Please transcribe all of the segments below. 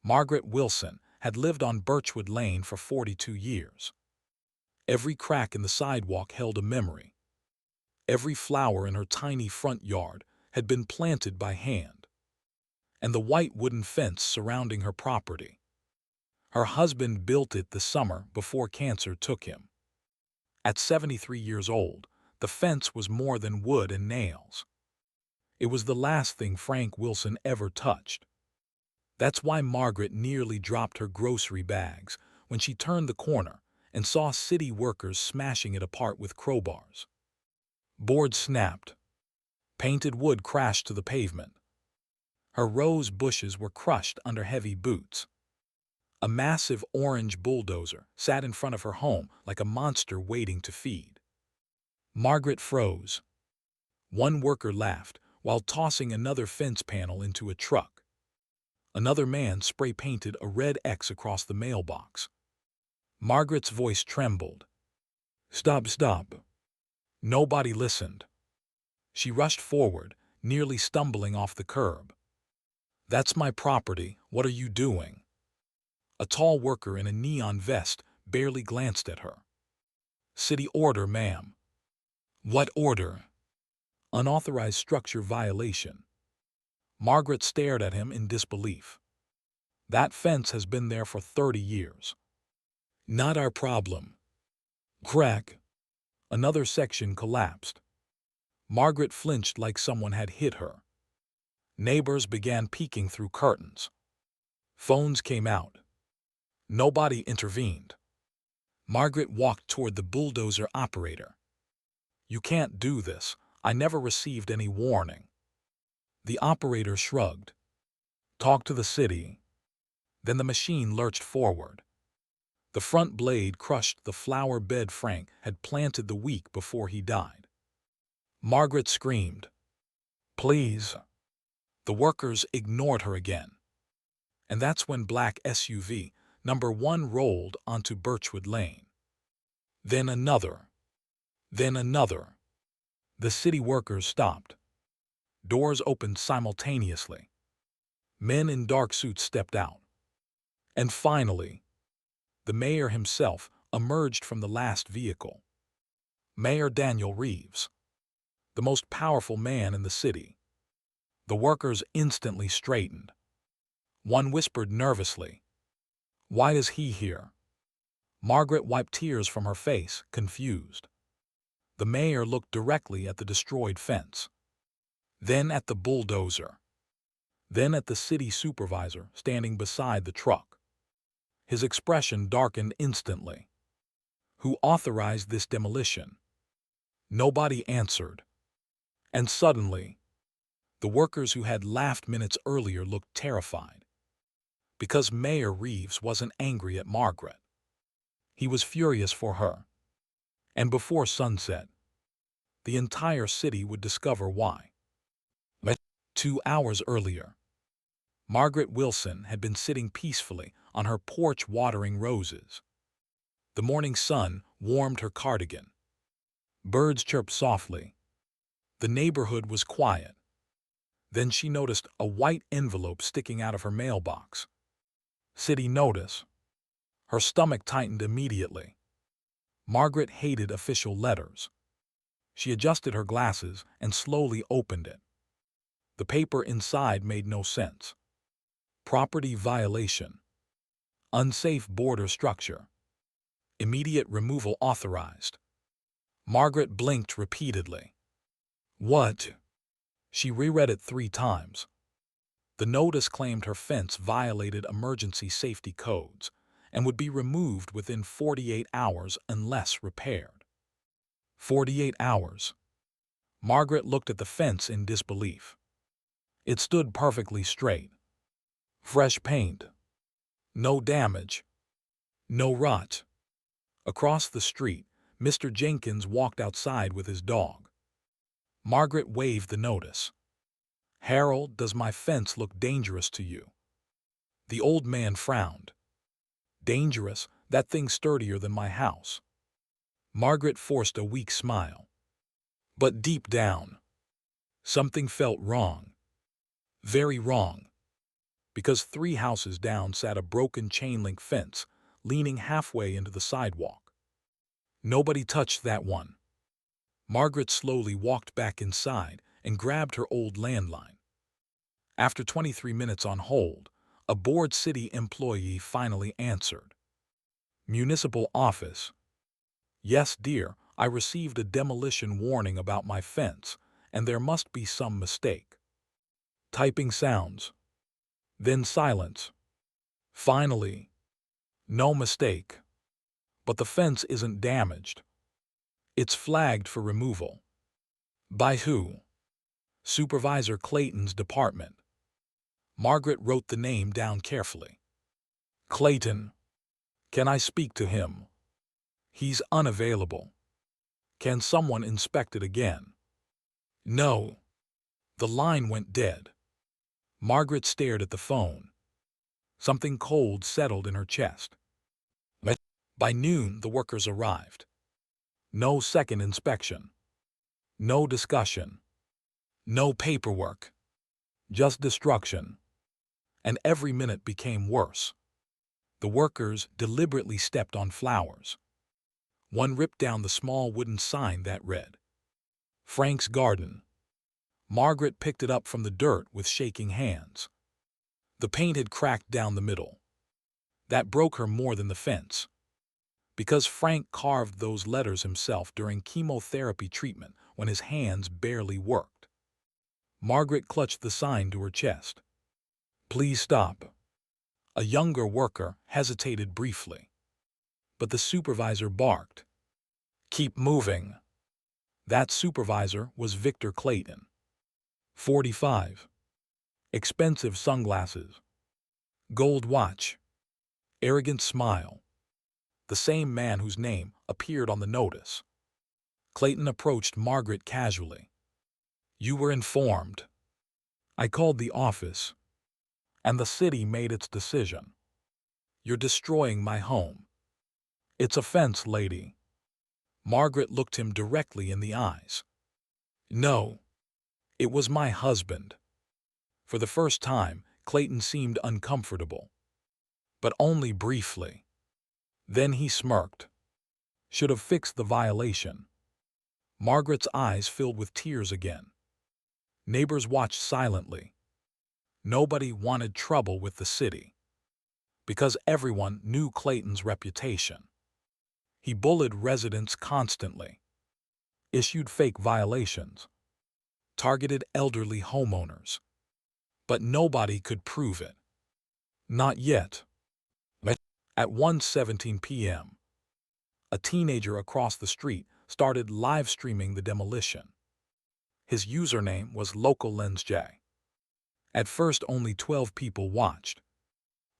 Margaret Wilson had lived on Birchwood Lane for 42 years. Every crack in the sidewalk held a memory. Every flower in her tiny front yard had been planted by hand. And the white wooden fence surrounding her property. Her husband built it the summer before cancer took him. At 73 years old, the fence was more than wood and nails. It was the last thing Frank Wilson ever touched. That's why Margaret nearly dropped her grocery bags when she turned the corner and saw city workers smashing it apart with crowbars. Boards snapped. Painted wood crashed to the pavement. Her rose bushes were crushed under heavy boots. A massive orange bulldozer sat in front of her home like a monster waiting to feed. Margaret froze. One worker laughed while tossing another fence panel into a truck. Another man spray-painted a red X across the mailbox. Margaret's voice trembled. "Stop, stop." Nobody listened. She rushed forward, nearly stumbling off the curb. "That's my property. What are you doing?" A tall worker in a neon vest barely glanced at her. "City order, ma'am." "What order?" "Unauthorized structure violation." Margaret stared at him in disbelief. "That fence has been there for 30 years. Not our problem." Crack. Another section collapsed. Margaret flinched like someone had hit her. Neighbors began peeking through curtains. Phones came out. Nobody intervened. Margaret walked toward the bulldozer operator. "You can't do this. I never received any warning." The operator shrugged. "Talk to the city." Then the machine lurched forward. The front blade crushed the flower bed Frank had planted the week before he died. Margaret screamed, "Please." The workers ignored her again. And that's when black SUV number 1 rolled onto Birchwood Lane. Then another. Then another. The city workers stopped. Doors opened simultaneously. Men in dark suits stepped out. And finally, the mayor himself emerged from the last vehicle. Mayor Daniel Reeves, the most powerful man in the city. The workers instantly straightened. One whispered nervously, "Why is he here?" Margaret wiped tears from her face, confused. The mayor looked directly at the destroyed fence. Then at the bulldozer. Then at the city supervisor standing beside the truck. His expression darkened instantly. "Who authorized this demolition?" Nobody answered. And suddenly, the workers who had laughed minutes earlier looked terrified. Because Mayor Reeves wasn't angry at Margaret. He was furious for her. And before sunset, the entire city would discover why. 2 hours earlier, Margaret Wilson had been sitting peacefully on her porch watering roses. The morning sun warmed her cardigan. Birds chirped softly. The neighborhood was quiet. Then she noticed a white envelope sticking out of her mailbox. City notice. Her stomach tightened immediately. Margaret hated official letters. She adjusted her glasses and slowly opened it. The paper inside made no sense. Property violation. Unsafe border structure. Immediate removal authorized. Margaret blinked repeatedly. What? She reread it 3 times. The notice claimed her fence violated emergency safety codes and would be removed within 48 hours unless repaired. 48 hours. Margaret looked at the fence in disbelief. It stood perfectly straight. Fresh paint. No damage. No rot. Across the street, Mr. Jenkins walked outside with his dog. Margaret waved the notice. "Harold, does my fence look dangerous to you?" The old man frowned. "Dangerous? That thing's sturdier than my house." Margaret forced a weak smile. But deep down, something felt wrong. Very wrong. because 3 houses down sat a broken chain-link fence, leaning halfway into the sidewalk. Nobody touched that one. Margaret slowly walked back inside and grabbed her old landline. After 23 minutes on hold, a bored city employee finally answered. Municipal office. Yes, dear, I received a demolition warning about my fence, and there must be some mistake. Typing sounds. Then silence. Finally. No mistake. But the fence isn't damaged. It's flagged for removal. By who? Supervisor Clayton's department. Margaret wrote the name down carefully. Clayton. Can I speak to him? He's unavailable. Can someone inspect it again? No. The line went dead. Margaret stared at the phone. Something cold settled in her chest. By noon, the workers arrived. No second inspection. No discussion. No paperwork. Just destruction. And every minute became worse. The workers deliberately stepped on flowers. One ripped down the small wooden sign that read, Frank's Garden. Margaret picked it up from the dirt with shaking hands. The paint had cracked down the middle. That broke her more than the fence. Because Frank carved those letters himself during chemotherapy treatment when his hands barely worked. Margaret clutched the sign to her chest. Please stop. A younger worker hesitated briefly. But the supervisor barked. Keep moving. That supervisor was Victor Clayton. 45. Expensive sunglasses. Gold watch. Arrogant smile. The same man whose name appeared on the notice. Clayton approached Margaret casually. You were informed. I called the office, and the city made its decision. You're destroying my home. It's a fence, lady. Margaret looked him directly in the eyes. No, it was my husband. For the first time, Clayton seemed uncomfortable. But only briefly. Then he smirked. Should have fixed the violation. Margaret's eyes filled with tears again. Neighbors watched silently. Nobody wanted trouble with the city. Because everyone knew Clayton's reputation. He bullied residents constantly. Issued fake violations. Targeted elderly homeowners. But nobody could prove it. Not yet. At 1:17 p.m., a teenager across the street started live streaming the demolition. His username was LocalLensJ. At first, only 12 people watched.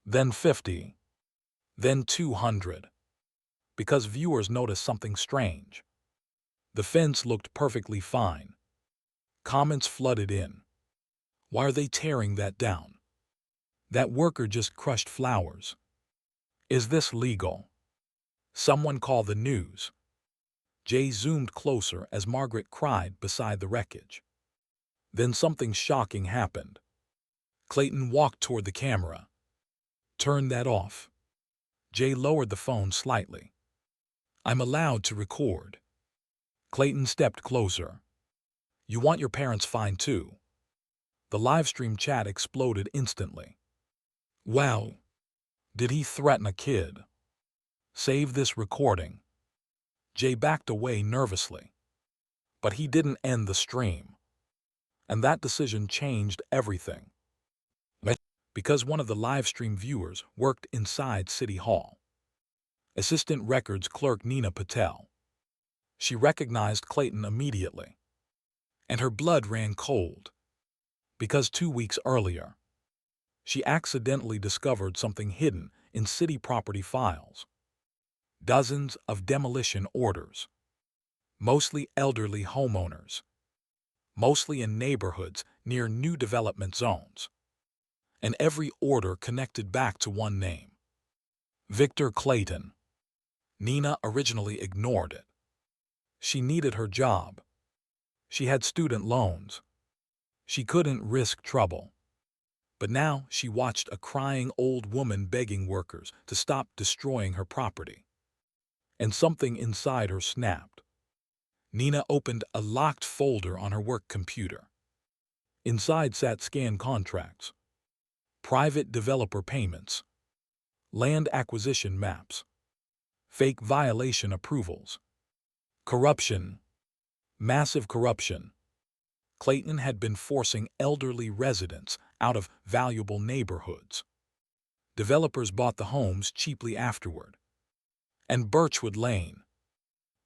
Then 50. Then 200. Because viewers noticed something strange. The fence looked perfectly fine. Comments flooded in. Why are they tearing that down? That worker just crushed flowers. Is this legal? Someone call the news. Jay zoomed closer as Margaret cried beside the wreckage. Then something shocking happened. Clayton walked toward the camera. Turn that off. Jay lowered the phone slightly. I'm allowed to record. Clayton stepped closer. You want your parents fined too? The livestream chat exploded instantly. Wow. Did he threaten a kid? Save this recording. Jay backed away nervously. But he didn't end the stream. And that decision changed everything. Because one of the livestream viewers worked inside City Hall. Assistant Records Clerk Nina Patel. She recognized Clayton immediately. And her blood ran cold. Because 2 weeks earlier, she accidentally discovered something hidden in city property files. Dozens of demolition orders. Mostly elderly homeowners. Mostly in neighborhoods near new development zones. And every order connected back to one name. Victor Clayton. Nina originally ignored it. She needed her job. She had student loans. She couldn't risk trouble. But now she watched a crying old woman begging workers to stop destroying her property. And something inside her snapped. Nina opened a locked folder on her work computer. Inside sat scanned contracts, private developer payments, land acquisition maps, fake violation approvals, corruption, massive corruption. Clayton had been forcing elderly residents out of valuable neighborhoods. Developers bought the homes cheaply afterward. And Birchwood Lane.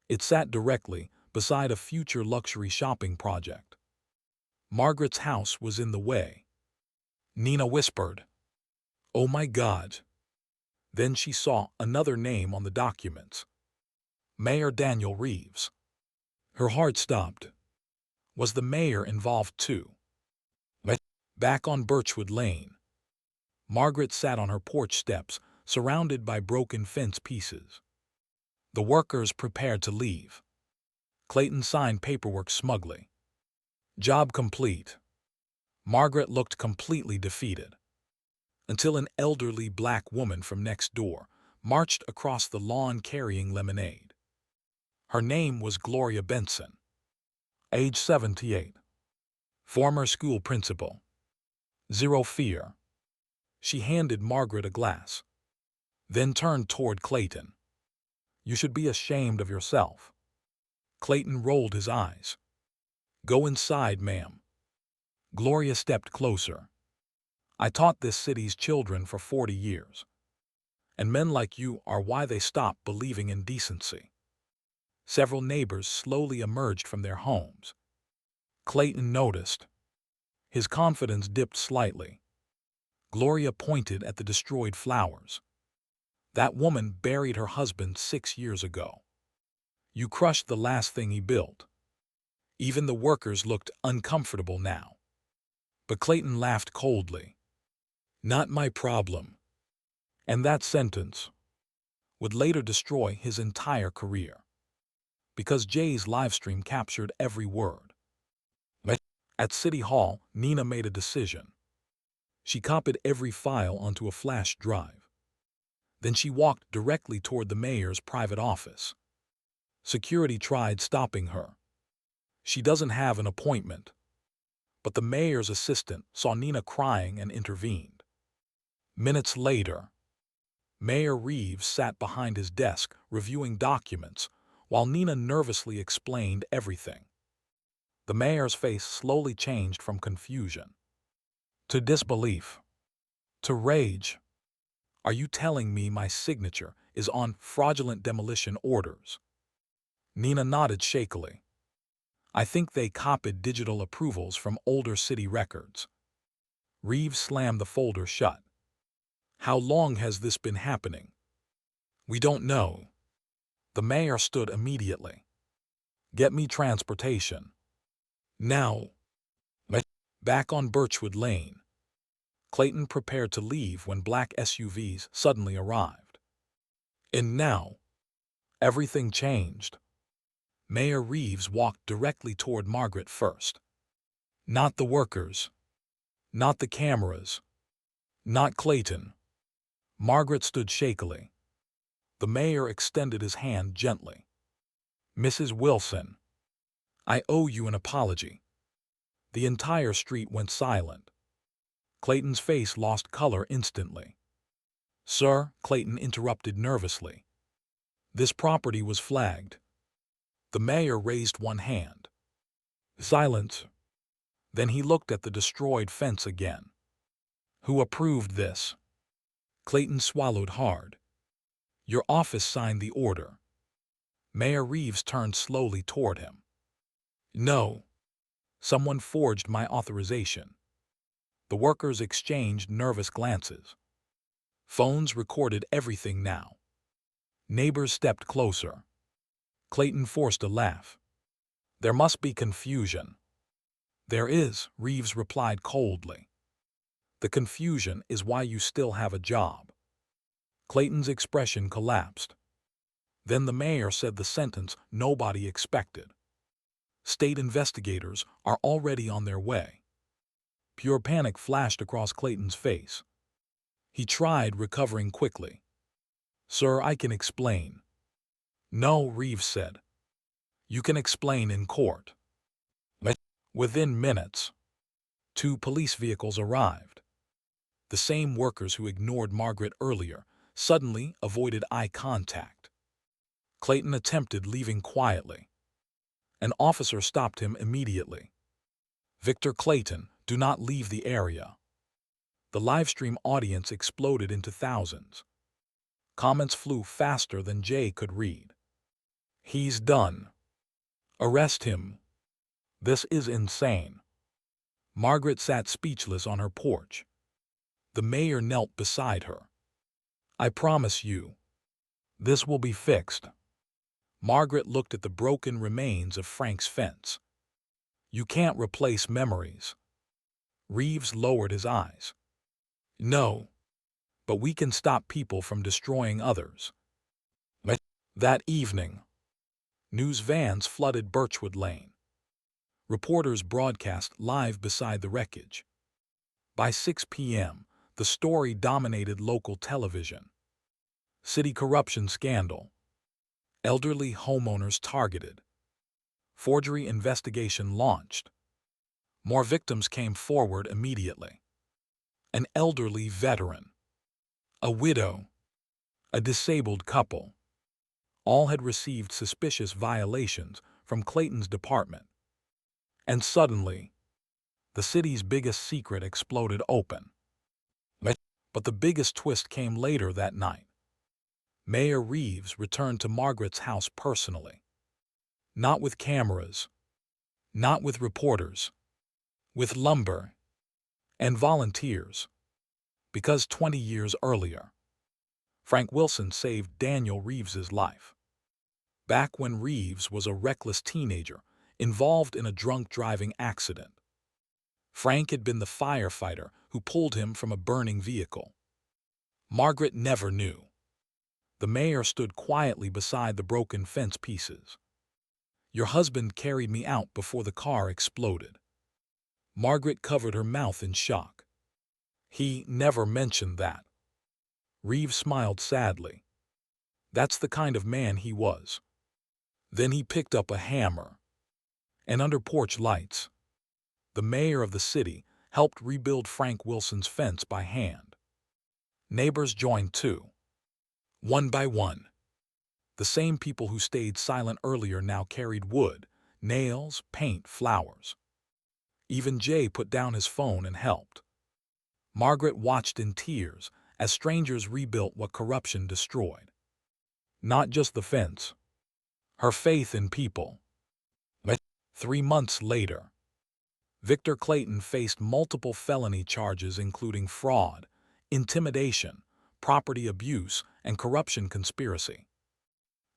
It sat directly beside a future luxury shopping project. Margaret's house was in the way. Nina whispered, "Oh my God." Then she saw another name on the documents. Mayor Daniel Reeves. Her heart stopped. Was the mayor involved too? Back on Birchwood Lane, Margaret sat on her porch steps, surrounded by broken fence pieces. The workers prepared to leave. Clayton signed paperwork smugly. Job complete. Margaret looked completely defeated. Until an elderly black woman from next door marched across the lawn carrying lemonade. Her name was Gloria Benson, age 78. Former school principal. Zero fear. She handed Margaret a glass, then turned toward Clayton. "You should be ashamed of yourself." Clayton rolled his eyes. "Go inside, ma'am." Gloria stepped closer. "I taught this city's children for 40 years. And men like you are why they stopped believing in decency." Several neighbors slowly emerged from their homes. Clayton noticed. His confidence dipped slightly. Gloria pointed at the destroyed flowers. "That woman buried her husband 6 years ago. You crushed the last thing he built." Even the workers looked uncomfortable now. But Clayton laughed coldly. "Not my problem." And that sentence would later destroy his entire career. Because Jay's livestream captured every word. At City Hall, Nina made a decision. She copied every file onto a flash drive. Then she walked directly toward the mayor's private office. Security tried stopping her. "She doesn't have an appointment." But the mayor's assistant saw Nina crying and intervened. Minutes later, Mayor Reeves sat behind his desk reviewing documents while Nina nervously explained everything. The mayor's face slowly changed from confusion to disbelief to rage. "Are you telling me my signature is on fraudulent demolition orders?" Nina nodded shakily. "I think they copied digital approvals from older city records." Reeves slammed the folder shut. "How long has this been happening?" "We don't know." The mayor stood immediately. "Get me transportation. Now." Back on Birchwood Lane, Clayton prepared to leave when black SUVs suddenly arrived. And now, everything changed. Mayor Reeves walked directly toward Margaret first. Not the workers. Not the cameras. Not Clayton. Margaret stood shakily. The mayor extended his hand gently. "Mrs. Wilson, I owe you an apology." The entire street went silent. Clayton's face lost color instantly. "Sir," Clayton interrupted nervously. "This property was flagged." The mayor raised one hand. Silence. Then he looked at the destroyed fence again. "Who approved this?" Clayton swallowed hard. "Your office signed the order." Mayor Reeves turned slowly toward him. "No. Someone forged my authorization." The workers exchanged nervous glances. Phones recorded everything now. Neighbors stepped closer. Clayton forced a laugh. "There must be confusion." "There is," Reeves replied coldly. "The confusion is why you still have a job." Clayton's expression collapsed. Then the mayor said the sentence nobody expected. "State investigators are already on their way." Pure panic flashed across Clayton's face. He tried recovering quickly. "Sir, I can explain." "No," Reeves said. "You can explain in court." Within minutes, 2 police vehicles arrived. The same workers who ignored Margaret earlier suddenly avoided eye contact. Clayton attempted leaving quietly. An officer stopped him immediately. "Victor Clayton, do not leave the area." The livestream audience exploded into thousands. Comments flew faster than Jay could read. "He's done. Arrest him. This is insane." Margaret sat speechless on her porch. The mayor knelt beside her. "I promise you, this will be fixed." Margaret looked at the broken remains of Frank's fence. "You can't replace memories." Reeves lowered his eyes. "No, but we can stop people from destroying others." That evening, news vans flooded Birchwood Lane. Reporters broadcast live beside the wreckage. By 6 p.m., the story dominated local television. City corruption scandal. Elderly homeowners targeted. Forgery investigation launched. More victims came forward immediately. An elderly veteran. A widow. A disabled couple. All had received suspicious violations from Clayton's department. And suddenly, the city's biggest secret exploded open. But the biggest twist came later that night. Mayor Reeves returned to Margaret's house personally. Not with cameras, not with reporters, with lumber and volunteers. Because 20 years earlier, Frank Wilson saved Daniel Reeves's life. Back when Reeves was a reckless teenager involved in a drunk driving accident. Frank had been the firefighter who pulled him from a burning vehicle. Margaret never knew. The mayor stood quietly beside the broken fence pieces. "Your husband carried me out before the car exploded." Margaret covered her mouth in shock. "He never mentioned that." Reeves smiled sadly. "That's the kind of man he was." Then he picked up a hammer. And under porch lights, the mayor of the city helped rebuild Frank Wilson's fence by hand. Neighbors joined too. One by one. The same people who stayed silent earlier now carried wood, nails, paint, flowers. Even Jay put down his phone and helped. Margaret watched in tears as strangers rebuilt what corruption destroyed. Not just the fence. Her faith in people. 3 months later, Victor Clayton faced multiple felony charges including fraud, intimidation, property abuse, and corruption conspiracy.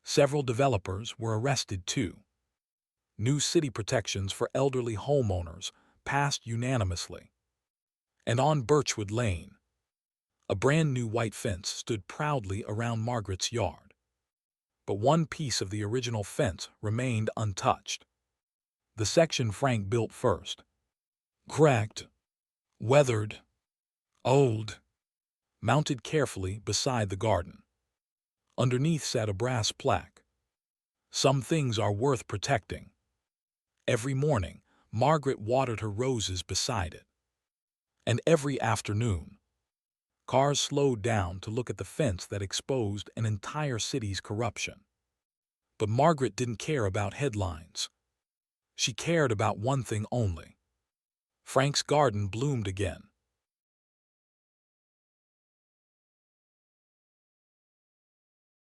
Several developers were arrested too. New city protections for elderly homeowners passed unanimously. And on Birchwood Lane, a brand new white fence stood proudly around Margaret's yard. But one piece of the original fence remained untouched. The section Frank built first. Cracked, weathered, old, mounted carefully beside the garden. Underneath sat a brass plaque. "Some things are worth protecting." Every morning, Margaret watered her roses beside it. And every afternoon, cars slowed down to look at the fence that exposed an entire city's corruption. But Margaret didn't care about headlines. She cared about one thing only. Frank's garden bloomed again.